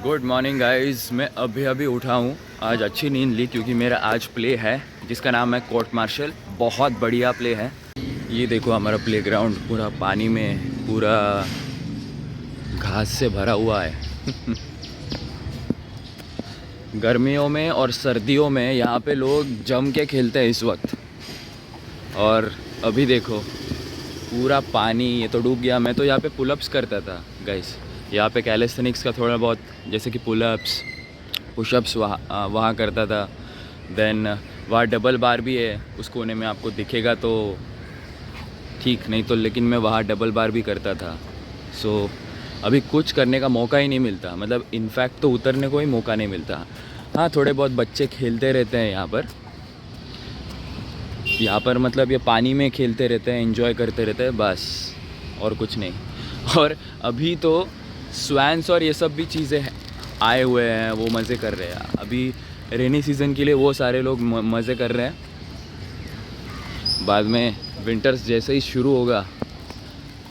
Good morning guys. मैं अभी अभी उठा हूँ। आज अच्छी नींद ली क्योंकि मेरा आज प्ले है जिसका नाम है कोर्ट मार्शल। बहुत बढ़िया प्ले है। ये देखो हमारा प्लेग्राउंड पूरा पानी में, पूरा घास से भरा हुआ है। गर्मियों में और सर्दियों में यहाँ पे लोग जम के खेलते हैं इस वक्त। और अभी देखो पूरा पानी, ये तो डूब गया। मैं तो यहाँ पे पुलअप्स करता था गाइस। यहाँ पे कैलिस्थेनिक्स का थोड़ा बहुत, जैसे कि पुलअप्स, पुशअप्स वहाँ करता था। देन वहाँ डबल बार भी है, उस कोने में आपको दिखेगा तो ठीक, नहीं तो लेकिन मैं वहाँ डबल बार भी करता था। सो अभी कुछ करने का मौका ही नहीं मिलता, मतलब इनफैक्ट तो उतरने को ही मौका नहीं मिलता। हाँ, थोड़े बहुत बच्चे खेलते रहते हैं यहाँ पर मतलब ये पानी में खेलते रहते हैं, एंजॉय करते रहते हैं बस, और कुछ नहीं। और अभी तो स्वैन्स और ये सब भी चीज़ें आए हुए हैं, वो मज़े कर रहे हैं। अभी रेनी सीज़न के लिए वो सारे लोग मज़े कर रहे हैं। बाद में विंटर्स जैसे ही शुरू होगा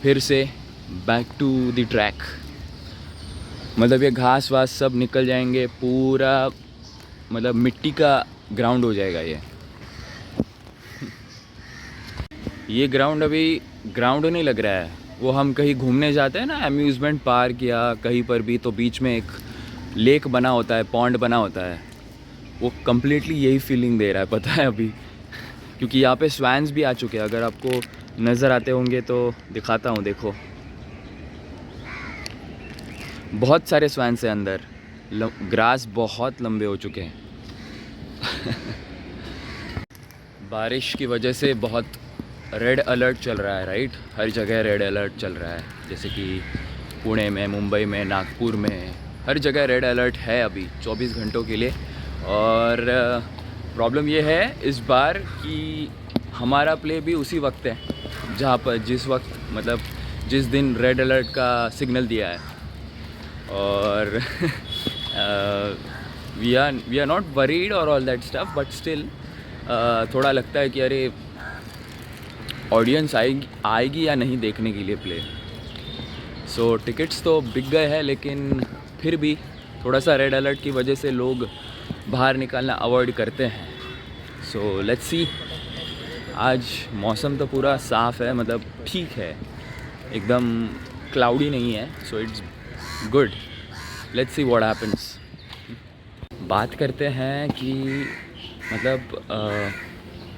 फिर से बैक टू द ट्रैक, मतलब ये घास वास सब निकल जाएंगे, पूरा मतलब मिट्टी का ग्राउंड हो जाएगा ये ग्राउंड अभी ग्राउंड नहीं लग रहा है। वो हम कहीं घूमने जाते हैं ना, अम्यूज़मेंट पार्क या कहीं पर भी, तो बीच में एक लेक बना होता है, पॉन्ड बना होता है, वो कम्प्लीटली यही फीलिंग दे रहा है, पता है अभी। क्योंकि यहाँ पे स्वैन्स भी आ चुके हैं, अगर आपको नज़र आते होंगे तो दिखाता हूँ, देखो बहुत सारे स्वैन्स हैं अंदर। ग्रास बहुत लंबे हो चुके हैं। बारिश की वजह से बहुत रेड अलर्ट चल रहा है, राइट। हर जगह रेड अलर्ट चल रहा है, जैसे कि पुणे में, मुंबई में, नागपुर में, हर जगह रेड अलर्ट है अभी 24 घंटों के लिए। और प्रॉब्लम ये है इस बार कि हमारा प्ले भी उसी वक्त है जहाँ पर, जिस वक्त मतलब जिस दिन रेड अलर्ट का सिग्नल दिया है। और वी आर नॉट वरीड और all that stuff, but still थोड़ा लगता है कि अरे ऑडियंस आएगी या नहीं देखने के लिए प्ले। सो टिकट्स तो बिक गए हैं, लेकिन फिर भी थोड़ा सा रेड अलर्ट की वजह से लोग बाहर निकलना अवॉइड करते हैं। So let's see. आज मौसम तो पूरा साफ़ है, मतलब ठीक है, एकदम क्लाउडी नहीं है, so it's good. Let's see what happens. बात करते हैं कि मतलब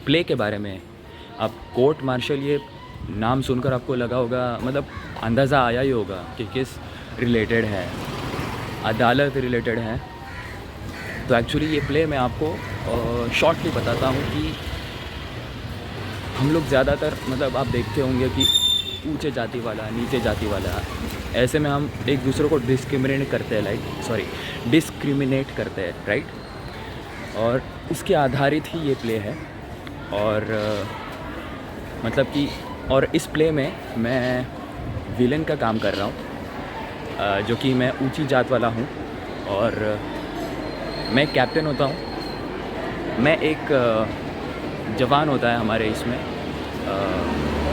प्ले के बारे में। अब कोर्ट मार्शल, ये नाम सुनकर आपको लगा होगा, मतलब अंदाज़ा आया ही होगा कि किस रिलेटेड है, अदालत रिलेटेड है। तो एक्चुअली ये प्ले मैं आपको शॉर्टली बताता हूँ कि हम लोग ज़्यादातर, मतलब आप देखते होंगे कि ऊंचे जाति वाला, नीचे जाति वाला, ऐसे में हम एक दूसरे को डिस्क्रिमिनेट करते हैं, डिस्क्रिमिनेट करते हैं, राइट। और इसके आधारित ही ये प्ले है। और मतलब कि, और इस प्ले में मैं विलन का काम कर रहा हूँ, जो कि मैं ऊंची जात वाला हूँ, और मैं कैप्टन होता हूँ। मैं एक जवान होता है हमारे इसमें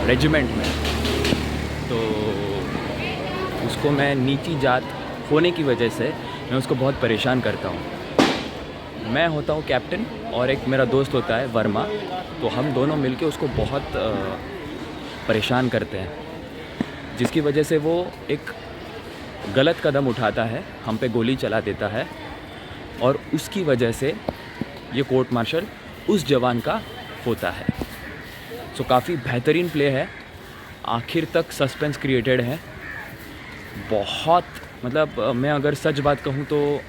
रेजिमेंट में, तो उसको मैं नीची जात होने की वजह से मैं उसको बहुत परेशान करता हूँ। मैं होता हूँ कैप्टन और एक मेरा दोस्त होता है वर्मा, तो हम दोनों मिलके उसको बहुत परेशान करते हैं, जिसकी वजह से वो एक गलत कदम उठाता है, हम पे गोली चला देता है, और उसकी वजह से ये कोर्ट मार्शल उस जवान का होता है। सो काफ़ी बेहतरीन प्ले है, आखिर तक सस्पेंस क्रिएटेड है बहुत। मतलब मैं अगर सच बात कहूँ तो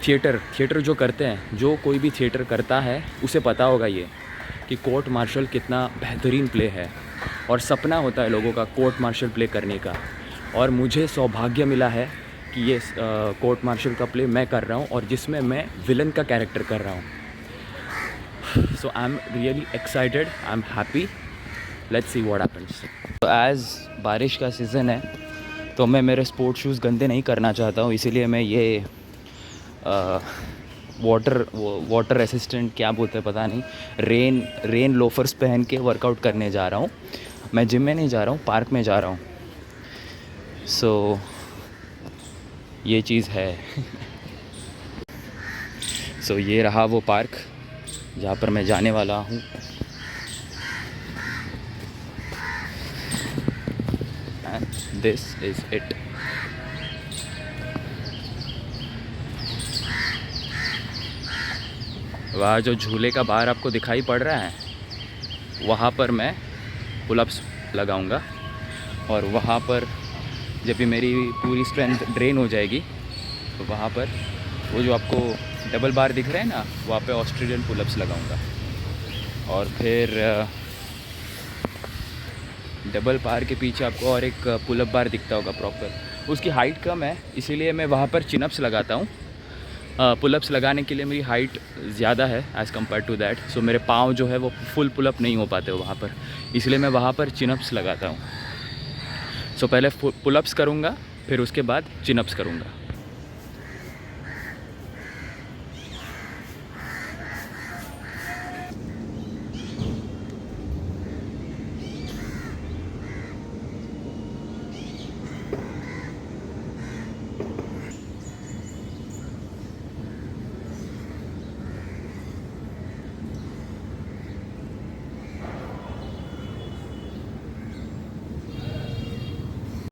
थिएटर जो करते हैं, जो कोई भी थिएटर करता है उसे पता होगा ये कि कोर्ट मार्शल कितना बेहतरीन प्ले है, और सपना होता है लोगों का कोर्ट मार्शल प्ले करने का। और मुझे सौभाग्य मिला है कि ये कोर्ट मार्शल का प्ले मैं कर रहा हूँ, और जिसमें मैं विलन का कैरेक्टर कर रहा हूँ। So I am really excited, I am happy. Let's see what happens. तो एज़ बारिश का सीज़न है तो मैं मेरे स्पोर्ट शूज़ गंदे नहीं करना चाहता हूँ, इसीलिए मैं ये वाटर रेसिस्टेंट क्या बोलते हैं पता नहीं, रेन लोफर्स पहन के वर्कआउट करने जा रहा हूँ। मैं जिम में नहीं जा रहा हूँ, पार्क में जा रहा हूँ। सो ये चीज़ है। सो ये रहा वो पार्क जहाँ पर मैं जाने वाला हूँ। And this is it. वहाँ जो झूले का बाहर आपको दिखाई पड़ रहा है, वहाँ पर मैं पुलअप्स लगाऊंगा, और वहाँ पर जब भी मेरी पूरी स्ट्रेंथ ड्रेन हो जाएगी तो वहाँ पर वो जो आपको डबल बार दिख रहे हैं ना, वहाँ पे ऑस्ट्रेलियन पुलअप्स लगाऊंगा। और फिर डबल बार के पीछे आपको और एक पुलअप बार दिखता होगा प्रॉपर, उसकी हाइट कम है इसीलिए मैं वहाँ पर चिनअप्स लगाता हूँ। पुलअप्स लगाने के लिए मेरी हाइट ज़्यादा है एज़ कम्पेयर टू दैट, सो मेरे पाँव जो है वो फुल पुलअप नहीं हो पाते वहाँ पर, इसलिए मैं वहाँ पर चिनअप्स लगाता हूँ। सो पहले पुलअप्स करूँगा, फिर उसके बाद चिनअप्स करूँगा।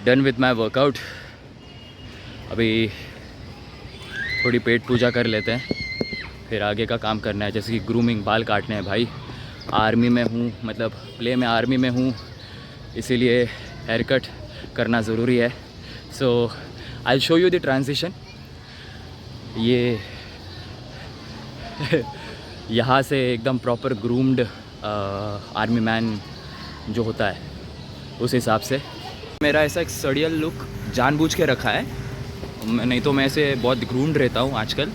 Done with my workout. अभी थोड़ी पेट पूजा कर लेते हैं, फिर आगे का काम करना है, जैसे कि ग्रूमिंग, बाल काटने हैं भाई। आर्मी में हूँ, मतलब प्ले में आर्मी में हूँ, इसीलिए हेयर कट करना ज़रूरी है। So I show you the transition. ये यहाँ से एकदम प्रॉपर ग्रूम्ड आर्मी मैन जो होता है उस हिसाब से मेरा ऐसा एक सड़ियल लुक जानबूझ के रखा है। नहीं तो मैं ऐसे बहुत ग्रूम्ड रहता हूँ आजकल,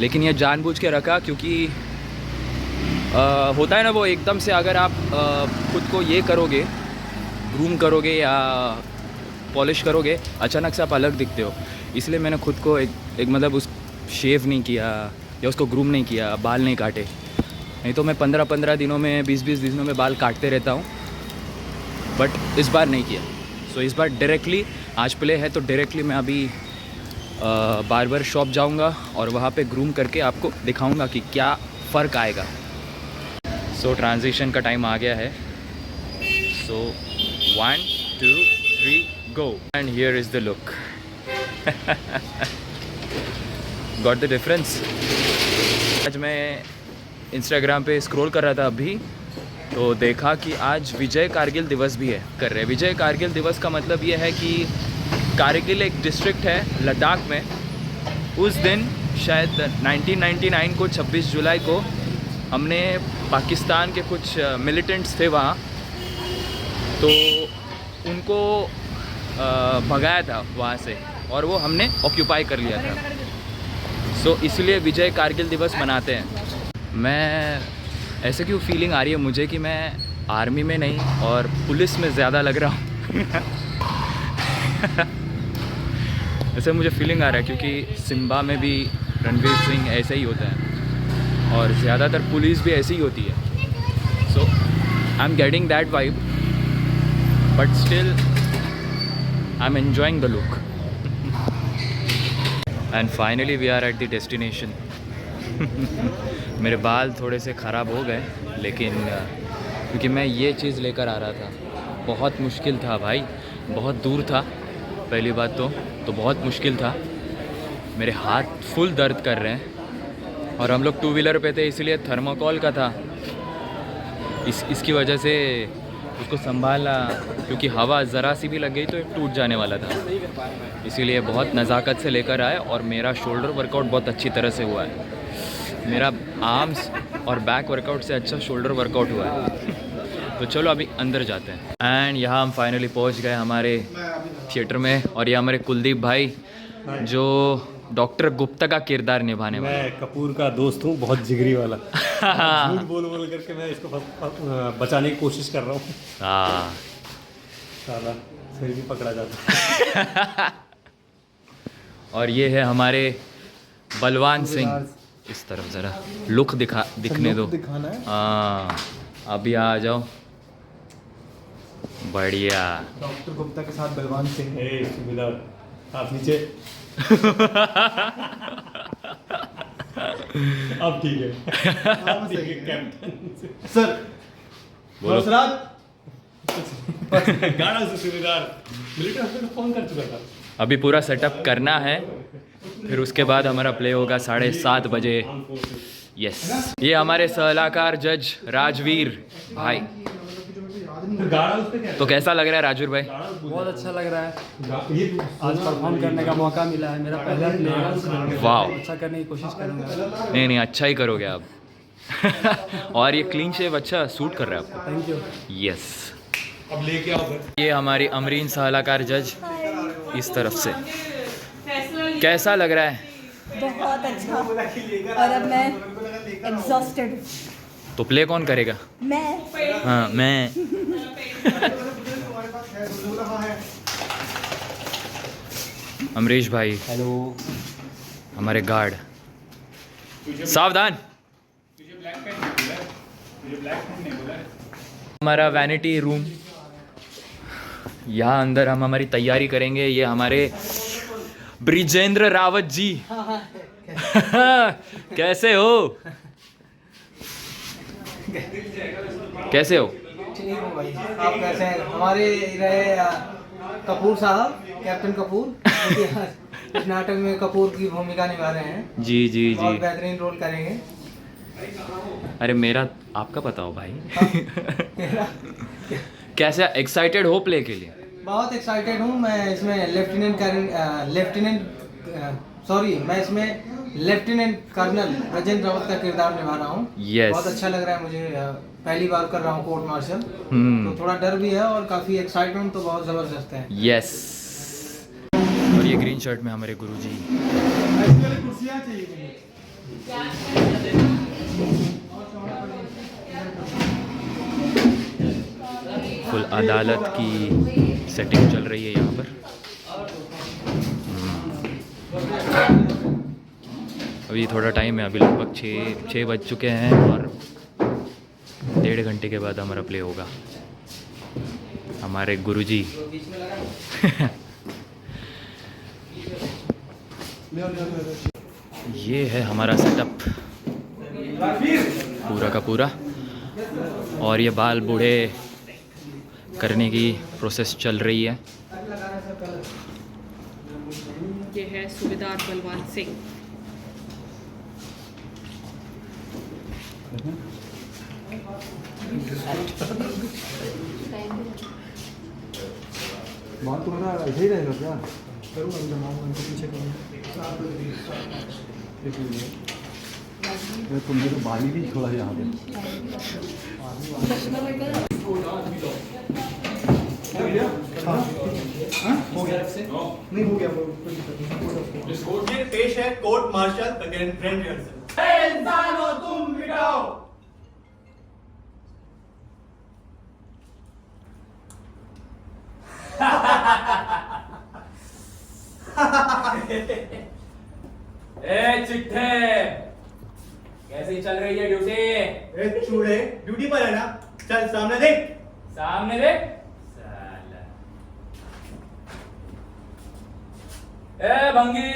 लेकिन ये जानबूझ के रखा क्योंकि होता है ना वो एकदम से अगर आप खुद को ये करोगे, ग्रूम करोगे या पॉलिश करोगे, अचानक से आप अलग दिखते हो। इसलिए मैंने खुद को एक मतलब उस शेव नहीं किया या उसको ग्रूम नहीं किया, बाल नहीं काटे। नहीं तो मैं 15-15 दिनों में, 20-20 दिनों में बाल काटते रहता हूँ, बट इस बार नहीं किया। सो इस बार डायरेक्टली, आज प्ले है तो डायरेक्टली मैं अभी बार्बर शॉप जाऊंगा और वहाँ पे ग्रूम करके आपको दिखाऊंगा कि क्या फ़र्क आएगा। सो ट्रांजिशन का टाइम आ गया है। सो 1 2 3 go and here is the look. Got the difference. आज मैं इंस्टाग्राम पे स्क्रॉल कर रहा था अभी, तो देखा कि आज विजय कारगिल दिवस भी है कर रहे हैं। विजय कारगिल दिवस का मतलब ये है कि कारगिल एक डिस्ट्रिक्ट है लद्दाख में। उस दिन शायद 1999 को 26 जुलाई को हमने पाकिस्तान के कुछ मिलिटेंट्स थे वहाँ, तो उनको भगाया था वहाँ से और वो हमने ऑक्यूपाई कर लिया था। सो इसलिए विजय कारगिल दिवस मनाते हैं। मैं ऐसे क्यों फीलिंग आ रही है मुझे कि मैं आर्मी में नहीं और पुलिस में ज़्यादा लग रहा हूँ। ऐसे मुझे फीलिंग आ रहा है क्योंकि सिम्बा में भी रणवीर सिंह ऐसे ही होता है और ज़्यादातर पुलिस भी ऐसी ही होती है। So I am getting that vibe, but still I am enjoying the look. And finally we are at the destination. मेरे बाल थोड़े से ख़राब हो गए, लेकिन क्योंकि मैं ये चीज़ लेकर आ रहा था, बहुत मुश्किल था भाई, बहुत दूर था। पहली बात तो बहुत मुश्किल था। मेरे हाथ फुल दर्द कर रहे हैं और हम लोग 2 व्हीलर पे थे, इसलिए थर्माकोल का था। इसकी वजह से उसको संभाला, क्योंकि हवा ज़रा सी भी लग गई तो टूट जाने वाला था। इसीलिए बहुत नज़ाकत से लेकर आए और मेरा शोल्डर वर्कआउट बहुत अच्छी तरह से हुआ है। मेरा आर्म्स और बैक वर्कआउट से अच्छा शोल्डर वर्कआउट हुआ है। तो चलो अभी अंदर जाते हैं। एंड यहाँ हम फाइनली पहुँच गए हमारे थिएटर में, और ये हमारे कुलदीप भाई जो डॉक्टर गुप्ता का किरदार निभाने वाले। मैं कपूर का दोस्त हूँ, बहुत जिगरी वाला। झूठ बोल बोल करके मैं इसको बचाने की कोशिश कर रहा हूँ। हाँ, साला फिर भी पकड़ा जाता। और ये है हमारे बलवान सिंह। इस तरफ ज़रा लुक दिखने दो। दिखाना है। हाँ, अभी आ जाओ। बढ़िया। डॉक्टर गुप्ता के साथ बलवान सिंह है सुबेदार। हाथ नीचे। अब ठीक है। ठीक है कैप्टन। सर बोलो। गाड़ा से सूबेदार मिलिट्री हॉस्पिटल फोन कर चुका था। अभी पूरा सेटअप करना है, फिर उसके बाद हमारा प्ले होगा 7:30 बजे। यस, ये हमारे सलाहकार जज राजवीर भाई। गाड़ा उस पे क्या तो कैसा लग रहा है राजवीर भाई? बहुत अच्छा लग रहा है, ये आज परफॉर्म करने का मौका मिला है, मेरा पहला प्ले है। वाह, अच्छा करने की कोशिश करूंगा। नहीं नहीं, अच्छा ही करोगे आप। और ये क्लीन शेव अच्छा सूट कर रहा है आपको। Thank you. यस, अब लेके आओ घर। ये हमारी अमरीन सलाहकार जज इस तरफ से। कैसा लग रहा है? बहुत अच्छा। और अब मैं एग्जॉस्टेड। तो प्ले कौन करेगा? मैं हाँ, मैं। अमरीश भाई, हेलो। हमारे गार्ड। सावधान। हमारा वैनिटी रूम, यहाँ अंदर हम हमारी तैयारी करेंगे। ये हमारे ब्रिजेंद्र रावत जी। कैसे हो? कैसे हो? ठीक हूँ भाई, आप कैसे हैं? हमारे रहे कपूर साहब, कैप्टन कपूर इस नाटक में कपूर की भूमिका निभा रहे हैं। जी जी बहुत जी। बेहतरीन रोल करेंगे। अरे मेरा आपका बताओ भाई। कैसे एक्साइटेड हो प्ले के लिए? बहुत एक्साइटेड हूँ मैं। इसमें मैं इसमें लेफ्टिनेंट कर्नल ब्रिजेंद्र रावत का किरदार निभा रहा हूँ। Yes. बहुत अच्छा लग रहा है मुझे। पहली बार कर रहा हूँ कोर्ट मार्शल, हम्म। तो थोड़ा डर भी है और काफी एक्साइटमेंट तो बहुत जबरदस्त है। यस। और ये ग्रीन शर्ट में हमारे गुरुजी। फुल अदालत की सेटिंग चल रही है यहाँ पर। अभी थोड़ा टाइम है, अभी लगभग 6 बज चुके हैं और 1.5 घंटे के बाद हमारा प्ले होगा। हमारे गुरुजी। ये है हमारा सेटअप पूरा का पूरा। और ये बाल बूढ़े करने की प्रोसेस चल रही है। ये है सूबेदार बलवान सिंह। बहुत तुम्हारा ऐसे ही रहेगा क्या? तुमने तो बाली भी छोड़ा यहाँ पे। नहीं हो गया ये पेश है court martial the grand rehearsal. इंसान हो तुम, मिटाओ। ए चिट्ठे, कैसी चल रही है ड्यूटी? ए चूड़े, ड्यूटी पर है ना? चल सामने देख। सामने देख साला। ए भंगी,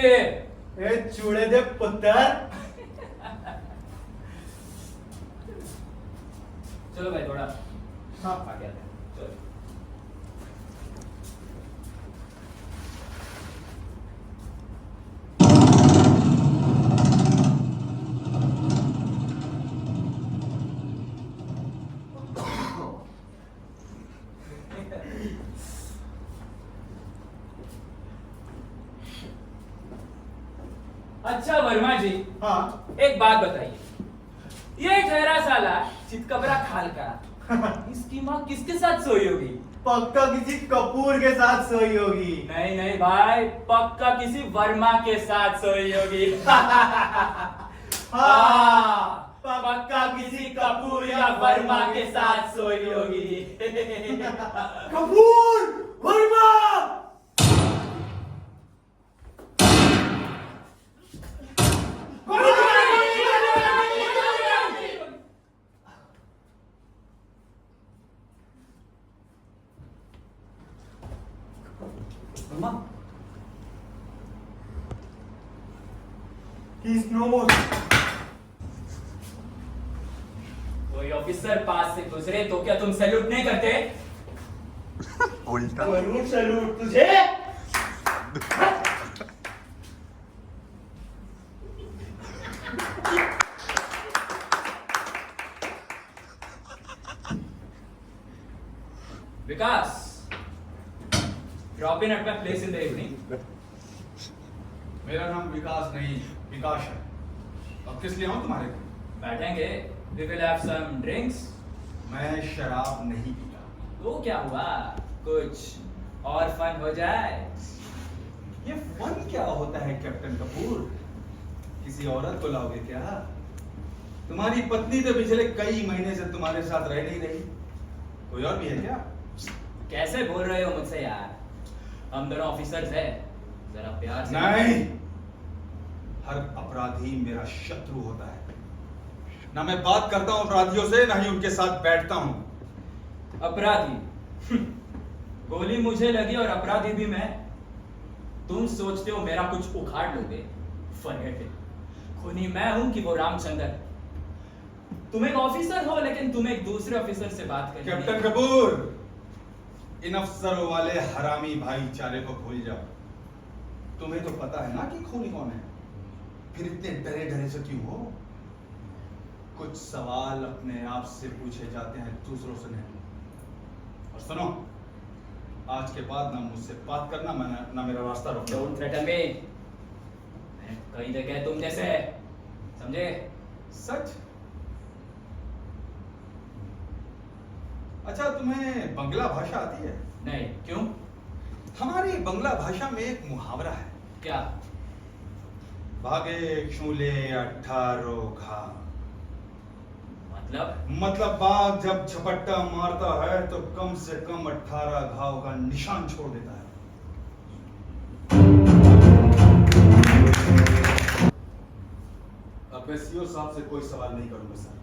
ए चूड़े दे पुत्र। चलो भाई थोड़ा हाँ। आगे आते हैं। चलो। अच्छा वर्मा जी, हाँ। एक बात बताइए, ये ठहरा साला चितकबरा खाल का, इसकी माँ किसके साथ सोई होगी? पक्का किसी कपूर के साथ सोई होगी। नहीं नहीं भाई, पक्का किसी वर्मा के साथ सोई होगी। हाँ, पक्का किसी कपूर या वर्मा के साथ सोई होगी। Kapoor, Verma. He is no more. कोई ऑफिसर पास से गुजरे तो क्या तुम सैल्यूट नहीं करते? करूं सैल्यूट तुझे? विकास, drop in at my place in the evening. मेरा नाम विकास नहीं, विकास है। अब किस लिए आऊं तुम्हारे को? बैठेंगे, we will have some drinks. मैं शराब नहीं पीता। तो क्या हुआ? कुछ और फन हो जाए। ये फन क्या होता है कैप्टन कपूर? किसी औरत को लाओगे क्या? तुम्हारी पत्नी तो पिछले कई महीने से तुम्हारे साथ रह नहीं रही। कोई और भी है क्या? कैसे बोल रहे हो मुझसे यार? हम दोनों ऑफिसर्स हैं, जरा प्यार से। नहीं, हर अपराधी मेरा शत्रु होता है। ना मैं बात करता हूं अपराधियों से, ना ही उनके साथ बैठता हूं। अपराधी? गोली मुझे लगी और अपराधी भी मैं। तुम सोचते हो मेरा कुछ उखाड़ लोगे? Forget it. खूनी मैं हूं कि वो रामचंद्र? तुम एक ऑफिसर हो, लेकिन तुम एक दूसरे ऑफिसर से बात कर। कैप्टन कपूर, इन अफसरों वाले हरामी भाईचारे को भूल जाओ। तुम्हें तो पता है ना कि खूनी कौन है, फिर इतने डरे डरे से क्यों हो? कुछ सवाल अपने आप से पूछे जाते हैं, दूसरों से नहीं। और सुनो, आज के बाद ना मुझसे बात करना, ना मेरा रास्ता रोकना। डोंट थ्रेटन मी। मैं कई जगह तुम जैसे, समझे? सच? अच्छा, तुम्हें बंगला भाषा आती है? नहीं, क्यों? हमारी बंगला भाषा में एक मुहावरा है। क्या? भागे शूले 18 घा। मतलब बाघ जब झपट्टा मारता है तो कम से कम 18 घाव का निशान छोड़ देता है। अब मैं सीओ साहब से कोई सवाल नहीं करूंगा सर।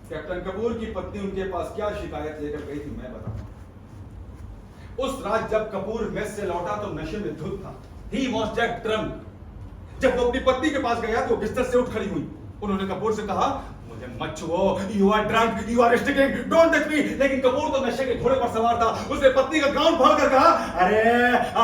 कैप्टन कपूर की पत्नी उनके पास क्या शिकायत लेकर गई थी मैं बताता हूं। उस रात जब कपूर मेस से लौटा तो नशे में धुत था। He was that drunk। जब वो अपनी पत्नी के पास गया तो बिस्तर से उठ खड़ी हुई। उन्होंने कपूर से कहा, मुझे मत छुओ, you are drunk, you are sticking, don't touch me। लेकिन कपूर तो नशे के घोड़े पर सवार था। उसने पत्नी का गाउन फाड़ कर कहा, अरे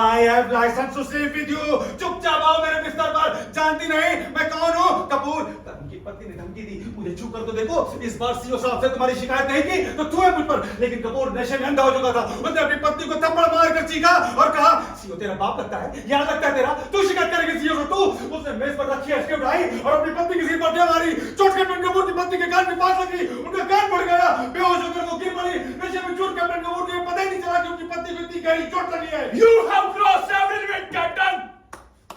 I have license to sleep with you। चुपचाप आओ मेरे बिस्तर पर, जानती नहीं मैं कौन हूँ? कपूर, तब उनकी पत्नी ने धमकी दी, मुझे छू कर तो देखो, इस बार सीओ साहब से तुम्हारी शिकायत नहीं की तो तू है मुझ पर। लेकिन कपूर नशे में अंधा हो चुका था। उसने अपनी पत्नी को थप्पड़ मार कर चीखा और कहा, सीओ तेरा बाप लगता है, याद लगता है तेरा, तू शिकायत करेगी सीओ से तू। उसने मेज पर रखी एसके उठाई और अपनी पत्नी की सिर पर मारी। चोट कैप्टन कपूर की पत्नी के कान के पास लगी, उनका कान पड़ गया, बेहोश होकर वो गिर पड़ी। नशे में चोट कैप्टन कपूर को पता ही नहीं चला कि उनकी पत्नी को इतनी गहरी चोट लगी है। You have crossed every limit, captain.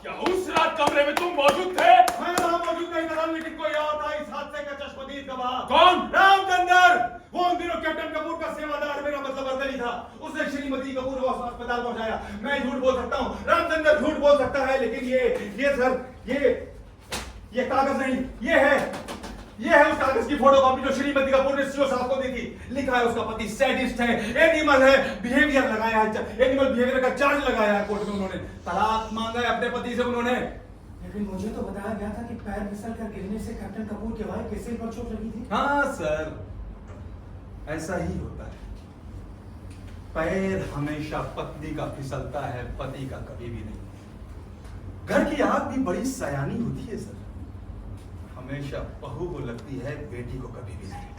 क्या उस रात कमरे में तुम मौजूद थे? मैं वहां मौजूद नहीं था, लेकिन कोई और था इस हादसे का चश्मदीद गवाह। कौन? रामचंद्र। वो उन दिनों कैप्टन कपूर का सेवादार, मेरा मतलब अर्दली था। उसने श्रीमती कपूर को अस्पताल पहुंचाया। मैं झूठ बोल सकता हूँ, रामचंद्र झूठ बोल सकता है, लेकिन ये सर, ये कागज नहीं, ये है उस कागज की फोटोकॉपी जो श्रीमती कपूर ने सीओ साहब को दी थी। लिखा है उसका पति सैडिस्ट है, एनिमल है, बिहेवियर लगाया है, एनिमल बिहेवियर का चार्ज लगाया है कोर्ट में। उन्होंने तलाक मांगा है अपने पति से उन्होंने। लेकिन मुझे तो बताया गया था कि पैर फिसल कर गिरने से कैप्टन कपूर के वाइफ के सिर पर चोट लगी थी। हाँ सर, ऐसा ही होता है। पैर हमेशा पत्नी का फिसलता है, पति का कभी भी नहीं। घर की आग भी बड़ी सयानी होती है सर, हमेशा बहू को लगती है, बेटी को कभी भी नहीं।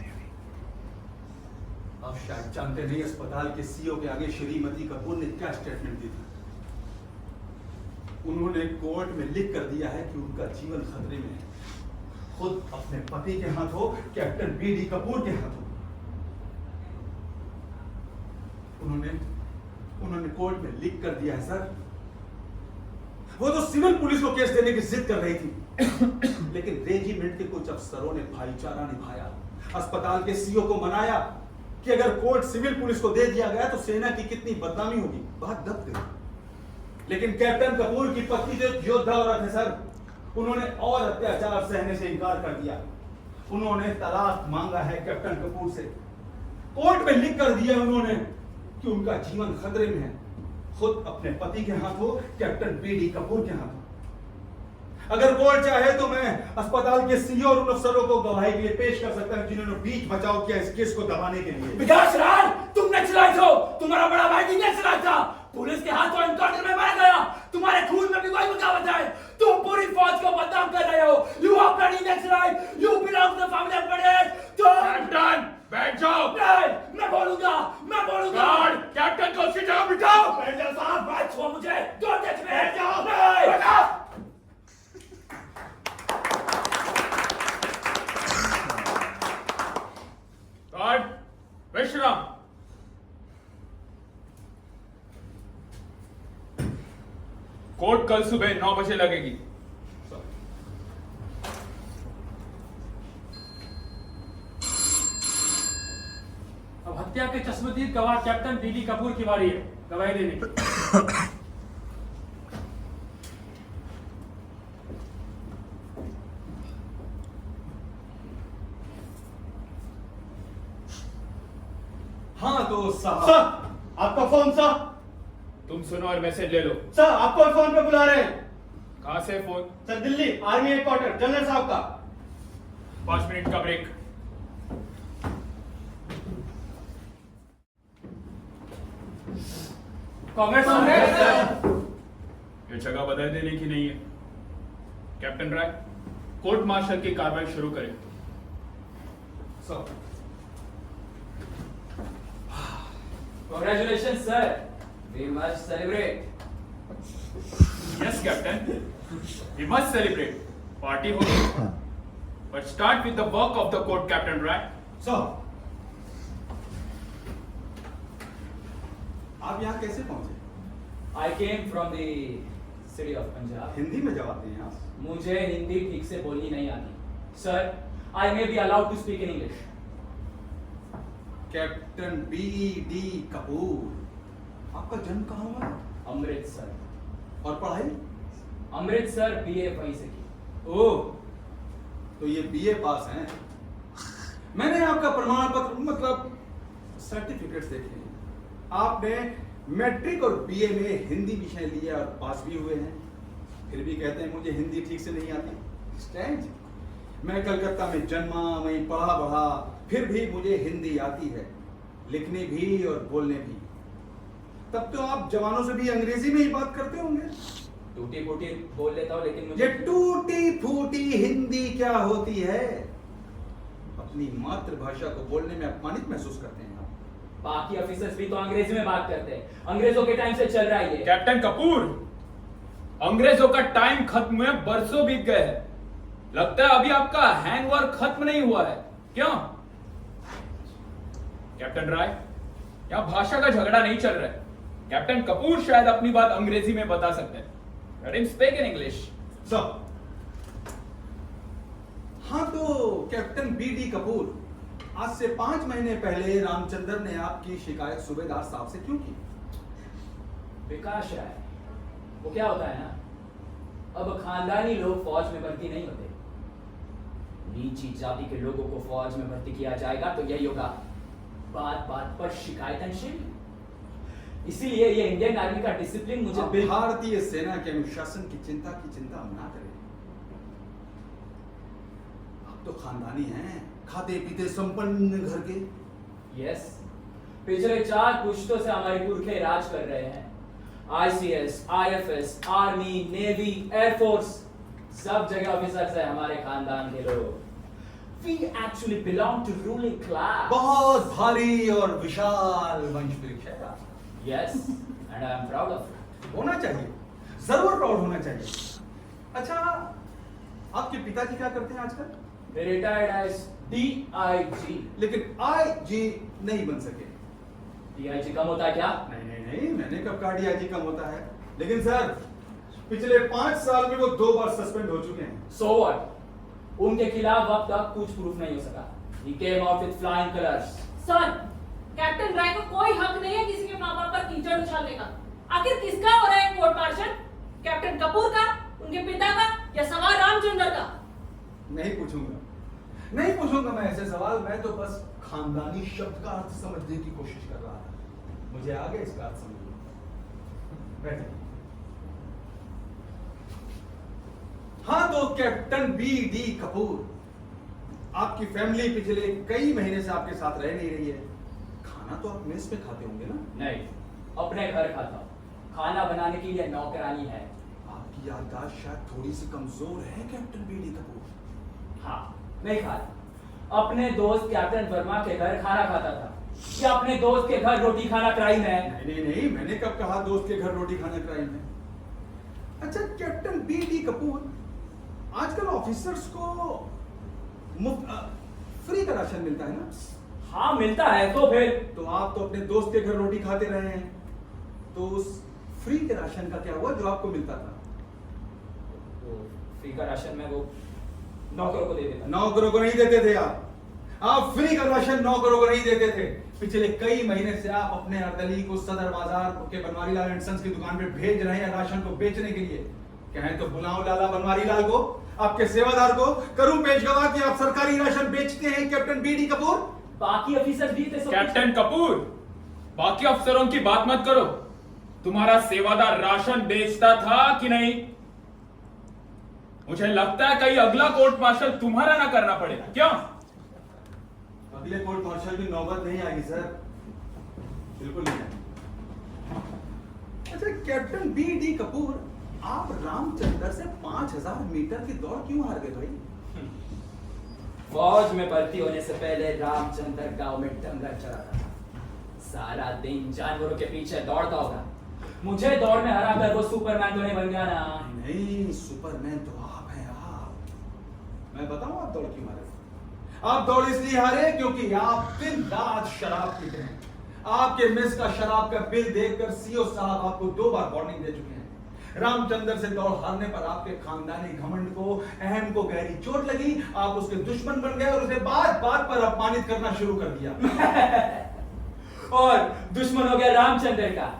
आप शायद जानते नहीं अस्पताल के सीओ के आगे श्रीमती कपूर ने क्या स्टेटमेंट दी थी। उन्होंने कोर्ट में लिख कर दिया है कि उनका जीवन खतरे में है। खुद अपने पति के हाथों, कैप्टन बीडी कपूर के हाथों उन्होंने कोर्ट में लिख कर दिया है सर। वो तो सिविल पुलिस को केस देने की जिद कर रही थी, लेकिन रेजिमेंट के कुछ अफसरों ने भाईचारा निभाया, अस्पताल के सीओ को मनाया कि अगर कोर्ट सिविल पुलिस को दे दिया गया तो सेना की कितनी बदनामी होगी। बात दब गई। लेकिन कैप्टन कपूर की पत्नी जो योद्धा औरत है सर, उन्होंने और अत्याचार सहने से इनकार कर दिया। उन्होंने तलाक मांगा है कैप्टन कपूर से। कोर्ट में लिख कर दिया उन्होंने कि उनका जीवन खतरे में है, खुद अपने पति के हाथों, कैप्टन बीडी कपूर के हाथों। अगर बोर्ड चाहे तो मैं अस्पताल के सीईओ और उन अफसरों को गवाही के लिए पेश कर सकता हूं जिन्होंने बीच बचाव किया इस केस को दबाने के लिए। विकास राज, तुम नक्सलाइट हो। तुम्हारा बड़ा भाई भी नक्सलाइट था, पुलिस के हाथों एनकाउंटर में मारा गया। तुम्हारे खून में भी कोई मुकाबत है। तुम पूरी फौज को बदनाम कर रहे हो। You are bloody naxalite, you belong to the family of British. Captain बैठ जाओ। नहीं, मैं बोलूंगा। गार्ड, कैप्टन को उसकी जगह बिठाओ। मेजर साहब, बात छो मुझे। Don't touch me. बैठ जाओ। नहीं, गार्ड, विश्राम। कोर्ट कल सुबह 9 बजे लगेगी। अब हत्या के चश्मदीद गवाह कैप्टन बीडी कपूर की बारी है गवाही देने की। हाँ तो साहब। सर आपका फोन सर। तुम सुनो और मैसेज ले लो। सर आपको फोन पे बुला रहे हैं। कहां से phone? Sir Delhi army headquarter general साहब का। 5 मिनट का ब्रेक। कांग्रेस ये जगह बदल देने की नहीं है। कैप्टन राय, कोर्ट मार्शल की कार्रवाई शुरू करें। Sir, Congratulations, sir. We must celebrate. Yes, Captain. We must celebrate. Party होगी. But start with the work of the court, Captain Rai. Sir, आप यहाँ कैसे पहुंचे? I came from the city of Punjab. Hindi में जवाब दें आप। मुझे हिंदी ठीक से बोलनी नहीं आती. Sir, I may be allowed to speak in English. Captain B.D. Kapoor, आपका जन्म कहाँ हुआ? अमृतसर. और पढ़ाई? अमृतसर BA वहीं से की. ओह, तो ये BA पास हैं। मैंने आपका प्रमाण पत्र मतलब सर्टिफिकेट्स देखे हैं। आपने मैट्रिक और BA में हिंदी विषय लिया और पास भी हुए हैं। फिर भी कहते हैं मुझे हिंदी ठीक से नहीं आती। स्टैंड, मैं कलकत्ता में जन्मा, वहीं पढ़ा बढ़ा, फिर भी मुझे हिंदी आती है, लिखने भी और बोलने भी। तब तो आप जवानों से भी अंग्रेजी में ही बात करते होंगे। टूटी फूटी बोल लेता हूँ, लेकिन ये मुझे टूटी फूटी हिंदी क्या होती है? अपनी मातृभाषा को बोलने में अपमानित महसूस करते हैं आप। बाकी ऑफिसर्स भी तो अंग्रेजी में बात करते हैं। अंग्रेजों के टाइम से चल रहा है ये। कैप्टन कपूर, अंग्रेजों का टाइम खत्म हुए बरसों बीत गए हैं। लगता है अभी आपका हैंगओवर खत्म नहीं हुआ है। क्यों? कैप्टन राय, यहाँ भाषा का झगड़ा नहीं चल रहा है। कैप्टन कपूर शायद अपनी बात अंग्रेजी में बता सकते हैं। Let him speak in English. Sir, हाँ तो कैप्टन B.D. कपूर, आज से 5 महीने पहले रामचंद्र ने आपकी शिकायत सूबेदार साहब से क्यों की? विकास राय, वो क्या होता है ना, अब खानदानी लोग फौज में भर्ती नहीं होते। नीची जाति के लोगों को फौज में भर्ती किया जाएगा तो यही होगा, बात बात पर शिकायतनशील। इसीलिए ये इंडियन आर्मी का डिसिप्लिन मुझे भारतीय सेना के अनुशासन की चिंता ना करें। आप तो खानदानी हैं, खाते पीते संपन्न घर के। यस, पिछले 4 पुश्तों से हमारे पुरखे राज कर रहे हैं। ICS, IFS, army, navy, air force, सब जगह ऑफिसर्स हैं हमारे खानदान के लोग। We actually belong to ruling class. बहुत भारी और विशाल वंश वृक्ष है। Yes, and I am proud of it. होना चाहिए, जरूर प्राउड होना चाहिए। अच्छा, आपके पिताजी क्या करते हैं आजकल? They retired as DIG. लेकिन IG नहीं बन सके। DIG कम होता है क्या? नहीं, मैंने कब कहा DIG कम होता है। लेकिन सर, पिछले 5 साल में वो 2 बार सस्पेंड हो चुके हैं। So what? उनके खिलाफ अब तक कुछ प्रूफ नहीं हो सका। He came out with flying colors. Sir, captain Rai को कोई हक नहीं है किसी के माँ बाप पर कीचड़ उछालने का। आखिर किसका हो रहा है कोर्ट मार्शल? कैप्टन कपूर का, उनके पिता का, या सवाल रामचंद्र का? नहीं पूछूंगा मैं ऐसे सवाल। मैं तो बस खानदानी शब्द का अर्थ समझने की कोशिश कर रहा था। मुझे आगे इसका अर्थ समझ। बैठिए। हाँ तो कैप्टन BD कपूर, आपकी फैमिली पिछले कई महीने से आपके साथ रह नहीं रही है। खाना तो आप मेस में खाते होंगे ना? नहीं, अपने घर खाता हूँ। खाना बनाने के लिए नौकरानी है। आपकी याददाश्त शायद थोड़ी सी कमजोर है कैप्टन BD कपूर। हाँ, नहीं खाता। अपने दोस्त कैप्टन वर्मा के घर खाना खाता था या अपने दोस्त के घर रोटी खाना क्राइम है? नहीं नहीं नहीं, मैंने कब कहा दोस्त के घर रोटी खाना क्राइम है? अच्छा कैप्टन BD कपूर, आजकल ऑफिसर्स को मुफ्त फ्री का राशन मिलता है ना? हाँ मिलता है। तो फिर तो आप तो अपने दोस्त के घर रोटी खाते रहे हैं, तो उस फ्री के राशन का क्या हुआ जो आपको मिलता था? वो फ्री का राशन में वो नौकरों को दे देता। नौकरों को नहीं देते थे आप फ्री का राशन नौकरों को नहीं देते थे। पिछले कई महीने से आप अपने अर्दली को सदर बाजार के बनवारी लाल एंड सन्स की दुकान पे भेज रहे हैं राशन को बेचने के लिए। कहें तो बुलाओ लाला बनवारी लाल को, आपके सेवादार को, करूं पेश गवाह कि आप सरकारी राशन बेचते हैं कैप्टन BD कपूर। बाकी ऑफिसर भी थे। कैप्टन कपूर, बाकी अफसरों की बात मत करो। तुम्हारा सेवादार राशन बेचता था कि नहीं? मुझे लगता है कहीं अगला कोर्ट मार्शल तुम्हारा ना करना पड़ेगा। क्यों? अगले कोर्ट मार्शल की नौबत नहीं आएगी सर, बिल्कुल नहीं आएगी। अच्छा कैप्टन BD कपूर, आप रामचंद्र से 5000 मीटर की दौड़ क्यों हार गए भाई? फौज में भर्ती होने से पहले रामचंद्र गांव में डंगर चराता था। सारा दिन जानवरों के पीछे दौड़ता होगा। मुझे दौड़ में हरा कर वो सुपरमैन तो नहीं बन गया ना? नहीं, सुपरमैन तो आप हैं आप। मैं बताऊं आप दौड़ क्यों हारे? आप दौड़ इसलिए हारे क्योंकि आप दिन रात शराब पीते हैं। आपके मेस का शराब का बिल देखकर CO साहब आपको 2 बार वार्निंग दे चुके हैं। रामचंद्र से दौड़ हारने पर आपके खानदानी घमंड को, अहम को गहरी चोट लगी। आप उसके दुश्मन बन गए और उसे बात बात पर अपमानित करना शुरू कर दिया। और दुश्मन हो गया रामचंद्र का।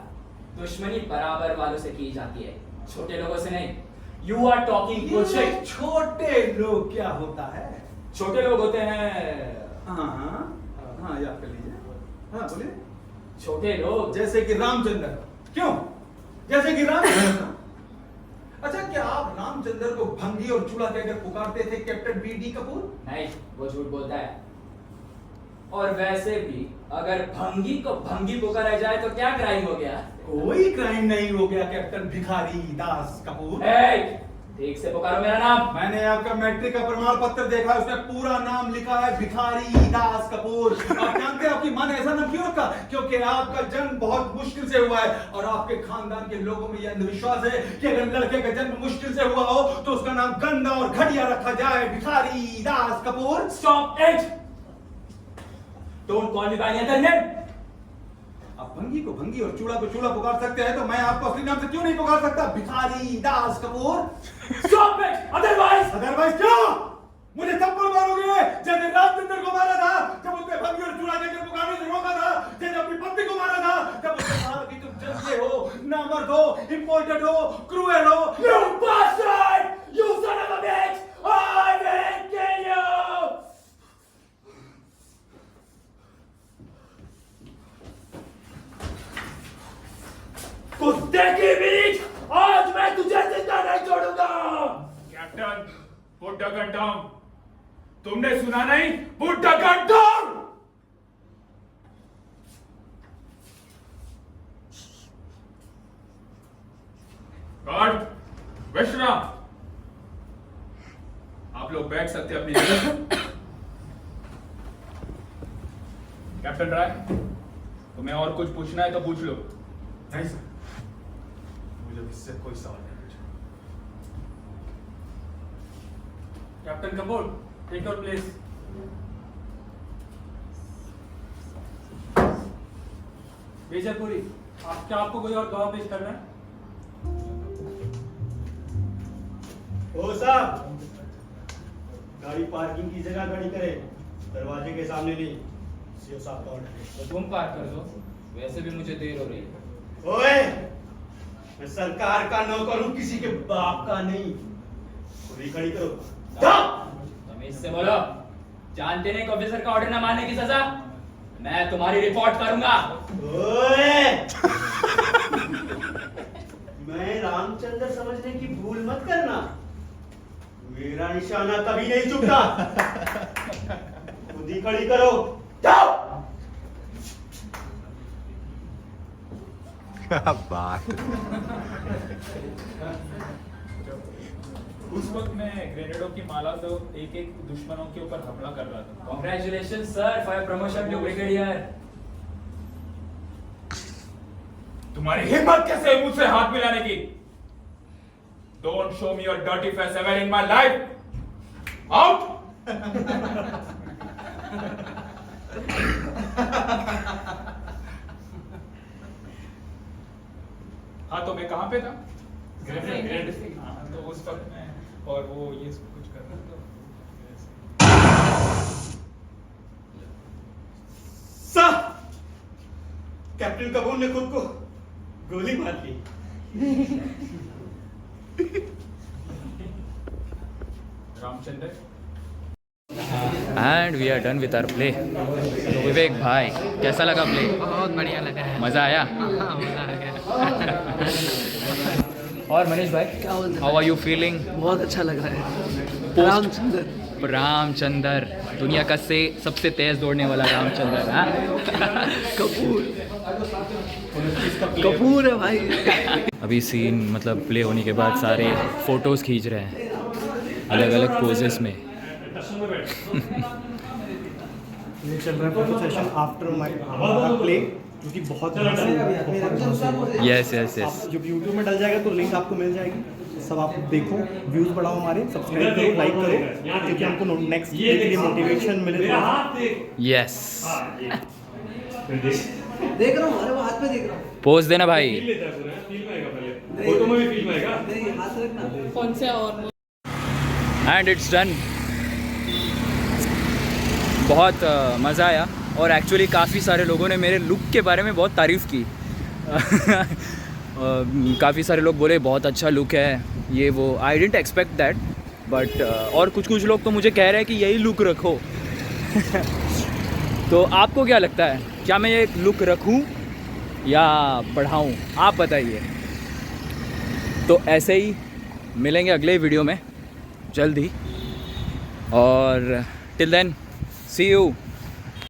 दुश्मनी बराबर वालों से की जाती है, छोटे लोगों से नहीं। You are talking bullshit. छोटे लोग क्या होता है? छोटे लोग होते हैं, हाँ याद कर लीजिए। हाँ बोलिए। छोटे लोग जैसे कि रामचंद्र। क्यों? जैसे कि रामचंद्र। अच्छा क्या आप रामचंद्र को भंगी और चूड़ा कहकर पुकारते थे कैप्टन BD कपूर? नहीं, वो झूठ बोलता है। और वैसे भी अगर भंगी को भंगी पुकारा जाए तो क्या क्राइम हो गया? कोई क्राइम नहीं हो गया कैप्टन भिखारी दास कपूर। ठीक से पुकारो मेरा नाम। मैंने आपका मैट्रिक का प्रमाण पत्र देखा, उसमें पूरा नाम लिखा है भिखारी दास कपूर। आप जानते हैं आपकी मां ने ऐसा नाम क्यों रखा? क्योंकि आपका जन्म बहुत मुश्किल से हुआ है और आपके खानदान के लोगों में यह अंधविश्वास है कि अगर लड़के का जन्म मुश्किल से हुआ हो तो उसका नाम गंदा और घटिया रखा जाए, Bhikhari Das Kapoor. Stop it, don't call me by any other name. आप भंगी को भंगी और चूड़ा को चूड़ा पुकार सकते हैं, तो मैं आपको असली नाम से क्यों नहीं पुकार सकता? भिखारी Das Kapoor. Stop it, otherwise क्या? मुझे थप्पड़ मारोगे जैसे रामचंद्र को मारा था, जब उसने भंगी और चूड़ा कहकर पुकारने से रोका था, जैसे अपनी पत्नी को मारा था, जब उसने कहा कि तुम जंगले हो, नामर्द हो, इंपोर्टेड हो, क्रूएल हो। You bastard! You son of a bitch! I will kill you! कुत्ते की बीच, आज मैं तुझे जिंदा नहीं छोड़ूंगा। Captain, put the gun down. तुमने सुना नहीं? Put the gun down. Guard, विश्राम। आप लोग बैठ सकते हैं अपनी जगह। कैप्टन राय, तुम्हें और कुछ पूछना है तो पूछ लो। नहीं सर, मुझे इससे कोई सवाल नहीं पूछा। Captain Kapoor, take your place. Bejarpuri, आपको कोई और गवाह पेश करना है? ओ साहब, गाड़ी पार्किंग की जगह खड़ी करे, दरवाजे के सामने नहीं। सीओ साहब का ऑर्डर है। तो तुम पार कर दो, वैसे भी मुझे देर हो रही है। ओए, मैं सरकार का नौकर हूं, किसी के बाप का नहीं। खुद ही खड़ी करो। तमीज से बोलो। जानते नहीं ऑफिसर का ऑर्डर न मानने की सजा? मैं तुम्हारी रिपोर्ट करूंगा। ओए, मैं रामचंद्र समझने की भूल मत करना। मेरा निशाना कभी नहीं चुकता। खुद ही खड़ी करो। जाओ। क्या बात। उस वक्त मैं ग्रेनेडों की माला तो एक एक दुश्मनों के ऊपर हमला कर रहा था। Congratulations sir for your promotion to brigadier. तुम्हारी हिम्मत कैसे है मुझसे हाथ मिलाने की? Don't show me your dirty face ever in my life. Out. हाँ तो मैं कहाँ पे था? हाँ तो उस वक्त मैं और वो ये सब कुछ कर रहा था। सर, कैप्टन कपूर ने खुद को गोली मार ली। Ramchandra. And we are done with our play. Vivek भाई कैसा लगा प्ले? बहुत बढ़िया लगा है। मज़ा आया? मजा आ गया। और मनीष भाई हाउ आर यू फीलिंग? बहुत अच्छा लग रहा है। पोस्ट रामचंद्र दुनिया का सबसे तेज दौड़ने वाला रामचंद्र। हाँ कपूर है भाई। अभी सीन मतलब प्ले होने के बाद सारे फोटोज़ खींच रहे हैं अलग अलग पोजेस में। ये चल रहा है फोटो सेशन आफ्टर हमारा प्ले, जो कि बहुत यस यस यस। आप जब यूट्यूब में डल जाएगा तो लिंक आपको मिल जाएगी, सब आप देखो, व्यूज बढ़ाओ, हमारे सब्सक्राइब करो, लाइक करो, क्योंकि हमको नेक्स्ट के लिए मोटिवेशन मिले। यस देख रहा हूँ, अरे वो हाथ पे देख रहा हूँ। पोज देना भाई। फोटो में भी फिल्म आएगा। नहीं, हाथ रखना। कौन से और एंड इट्स डन। बहुत मज़ा आया और एक्चुअली काफ़ी सारे लोगों ने मेरे लुक के बारे में बहुत तारीफ़ की। काफ़ी सारे लोग बोले बहुत अच्छा लुक है ये वो। I didn't expect that but और कुछ लोग तो मुझे कह रहे हैं कि यही लुक रखो। तो आपको क्या लगता है, क्या मैं ये लुक रखूं या बढ़ाऊं? आप बताइए। तो ऐसे ही मिलेंगे अगले वीडियो में जल्द ही, और टिल देन सी यू।